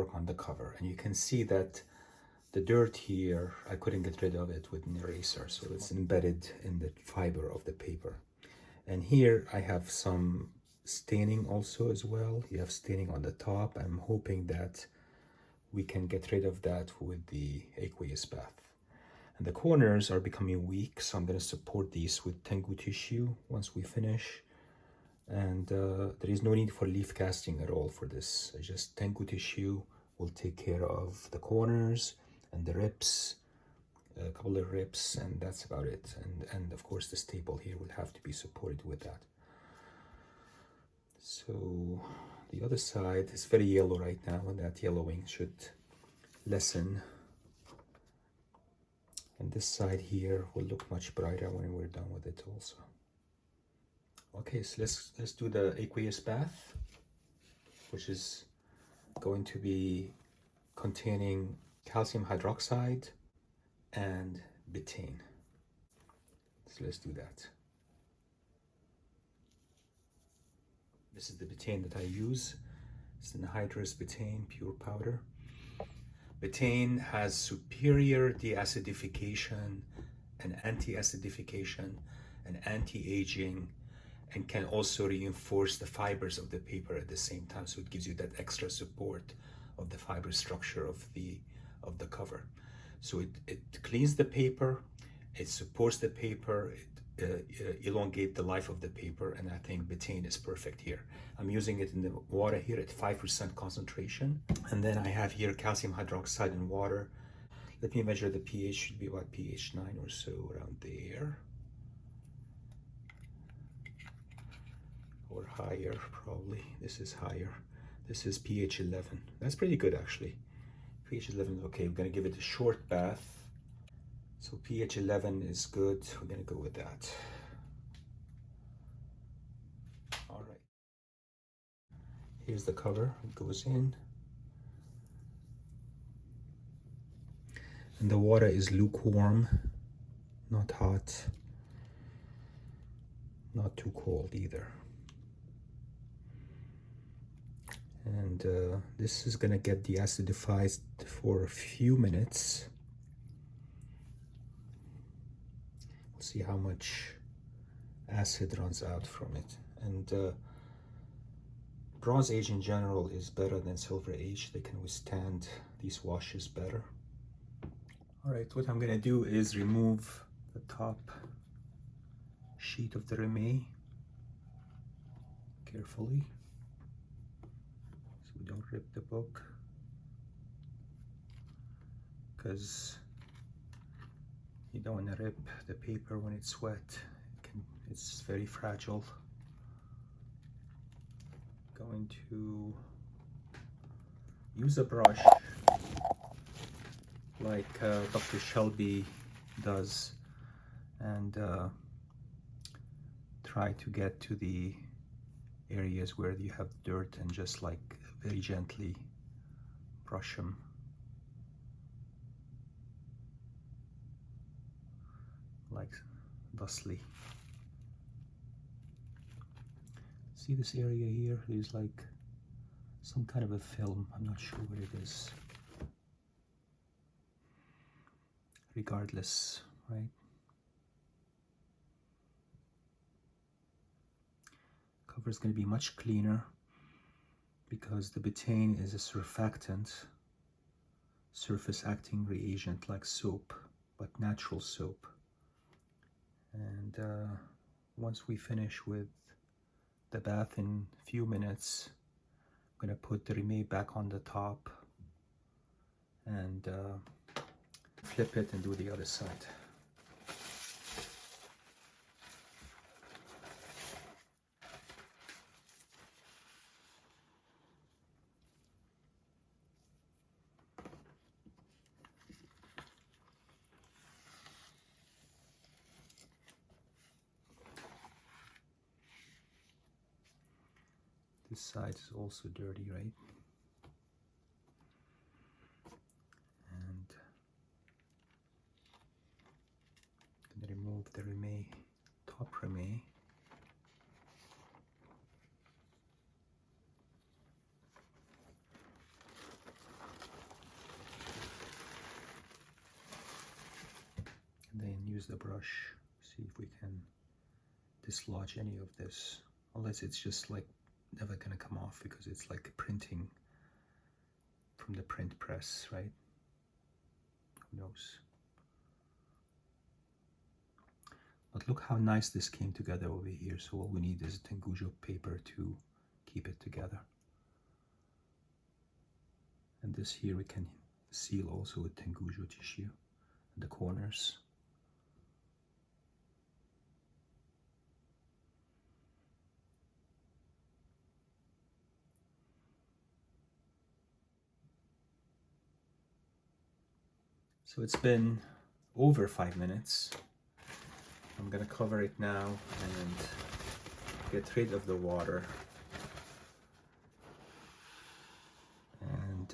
work on the cover. And you can see that the dirt here, I couldn't get rid of it with an eraser, so it's embedded in the fiber of the paper. And here I have some staining also as well. You have staining on the top. I'm hoping that we can get rid of that with the aqueous bath. And the corners are becoming weak, so I'm going to support these with Tengu tissue once we finish. And there is no need for leaf casting at all for this. Just Tengu tissue will take care of the corners and the rips, a couple of rips, and that's about it. And of course the staple here will have to be supported with that. So the other side is very yellow right now, and that yellowing should lessen. And this side here will look much brighter when we're done with it also. Okay, so let's do the aqueous bath, which is going to be containing calcium hydroxide and betaine. So let's do that. This is the betaine that I use. It's anhydrous betaine, pure powder. Betaine has superior deacidification and anti-acidification and anti-aging, and can also reinforce the fibers of the paper at the same time. So it gives you that extra support of the fiber structure of the cover. So it cleans the paper, it supports the paper, it elongates the life of the paper, and I think betaine is perfect here. I'm using it in the water here at 5% concentration. And then I have here calcium hydroxide in water. Let me measure the pH, should be about pH 9 or so, around there. Or higher, probably. This is higher. This is pH 11. That's pretty good, actually. pH 11, okay, we're gonna give it a short bath. So pH 11 is good. We're gonna go with that. All right. Here's the cover. It goes in. And the water is lukewarm, not hot, not too cold either. And this is gonna get deacidified for a few minutes. We'll see how much acid runs out from it. And bronze age in general is better than silver age. They can withstand these washes better. All right, what I'm gonna do is remove the top sheet of the Reme carefully, so we don't rip the book, because you don't want to rip the paper when it's wet. It's very fragile. Going to use a brush like Dr. Shelby does, and try to get to the areas where you have dirt and just like very gently brush them. Like thusly. See this area here? There's like some kind of a film. I'm not sure what it is. Regardless, right? Cover is going to be much cleaner because the betaine is a surfactant, surface acting reagent like soap, but natural soap. And once we finish with the bath in a few minutes, I'm going to put the Reme back on the top and flip it and do the other side. This side is also dirty, right? And I'm going to remove the Reme, top Reme. use the brush, see if we can dislodge any of this, unless it's just like never gonna come off because it's like printing from the print press, right? Who knows? But look how nice this came together over here. So all we need is Tengujo paper to keep it together. And this here we can seal also with Tengujo tissue in the corners. So it's been over 5 minutes. I'm gonna cover it now and get rid of the water and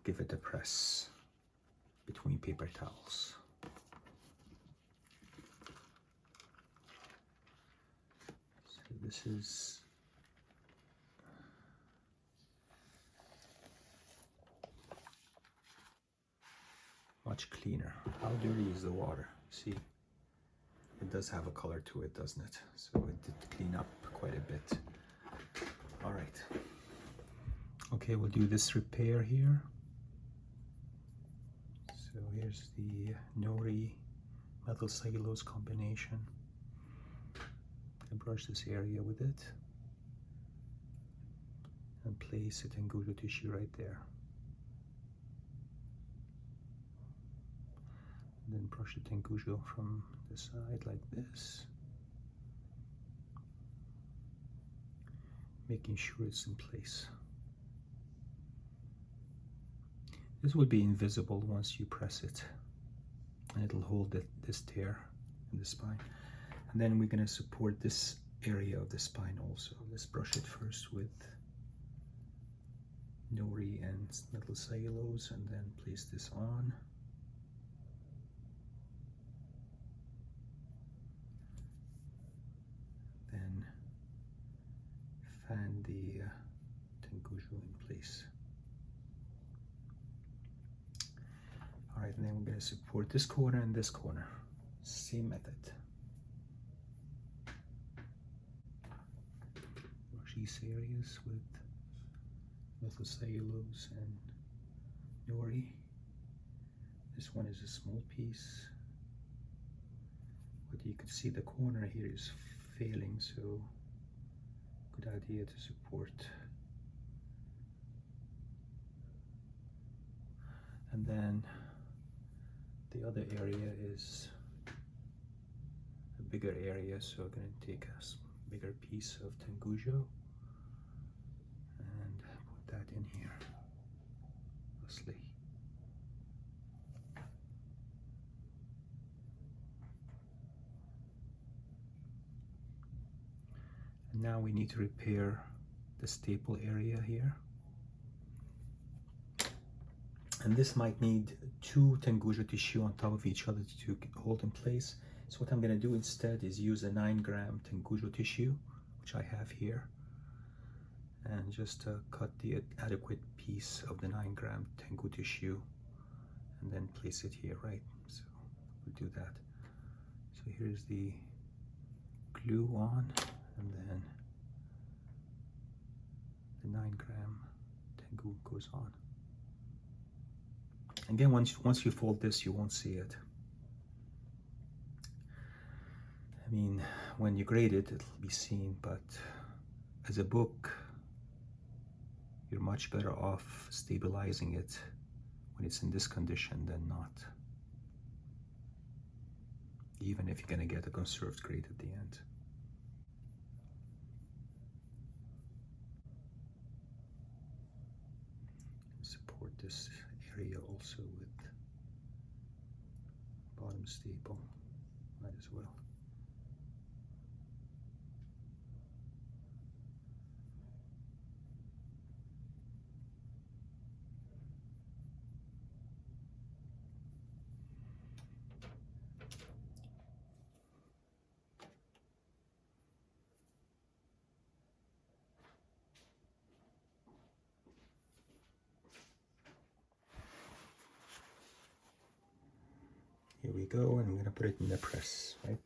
give it a press between paper towels. So this is much cleaner. How dirty is the water? See, it does have a color to it, doesn't it? So it did clean up quite a bit. All right. Okay, we'll do this repair here. So here's the nori methyl cellulose combination. I brush this area with it and place it in Tengujo tissue right there. And then brush the Tengujo from the side like this, making sure it's in place. This will be invisible once you press it, and it'll hold this tear in the spine. And then we're going to support this area of the spine also. Let's brush it first with nori and methyl cellulose, and then place this on. Then fan the Tengujo in place. All right, and then we're going to support this corner and this corner. Same method. Brush these areas with methyl cellulose and nori. This one is a small piece, but you can see the corner here is failing, so good idea to support. And then the other area is a bigger area, so I'm going to take a bigger piece of Tengujo and put that in here, lastly. And now we need to repair the staple area here. And this might need 2 Tengujo tissue on top of each other to hold in place. So what I'm going to do instead is use a 9-gram Tengujo tissue, which I have here, and just cut the adequate piece of the 9-gram Tengu tissue and then place it here, right? So we'll do that. So here's the glue on, and then the 9-gram Tengu goes on. Again, once you fold this, you won't see it. I mean, when you grade it, it'll be seen, but as a book, you're much better off stabilizing it when it's in this condition than not, even if you're going to get a conserved grade at the end. Support this area also with bottom staple, might as well. Here we go, and I'm gonna put it in the press, right?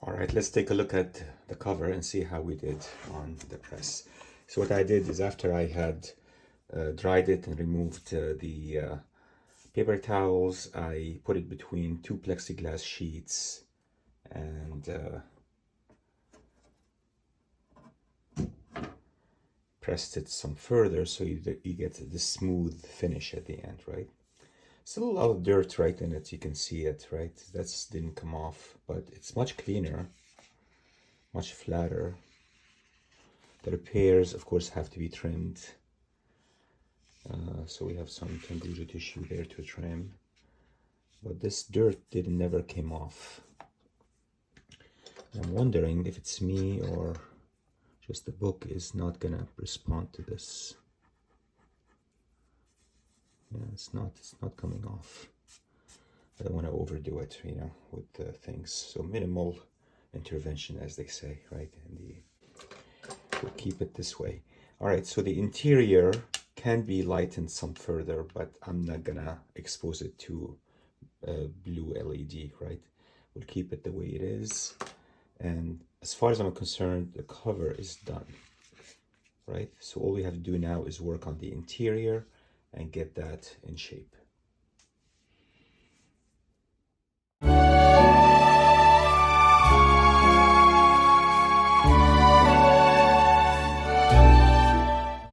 All right, let's take a look at the cover and see how we did on the press. So what I did is, after I had dried it and removed the paper towels, I put it between two plexiglass sheets and pressed it some further so you get this smooth finish at the end, right? Still a lot of dirt right in it, you can see it, right? That didn't come off, but it's much cleaner, much flatter. The repairs, of course, have to be trimmed. So we have some Tanguja tissue there to trim. But this dirt never came off. I'm wondering if it's me or just the book is not gonna respond to this. Yeah, it's not coming off. I don't want to overdo it, you know, with things. So minimal intervention, as they say, right? And we'll keep it this way. All right, so the interior can be lightened some further, but I'm not gonna expose it to blue LED, right? We'll keep it the way it is. And as far as I'm concerned, the cover is done, right? So all we have to do now is work on the interior and get that in shape.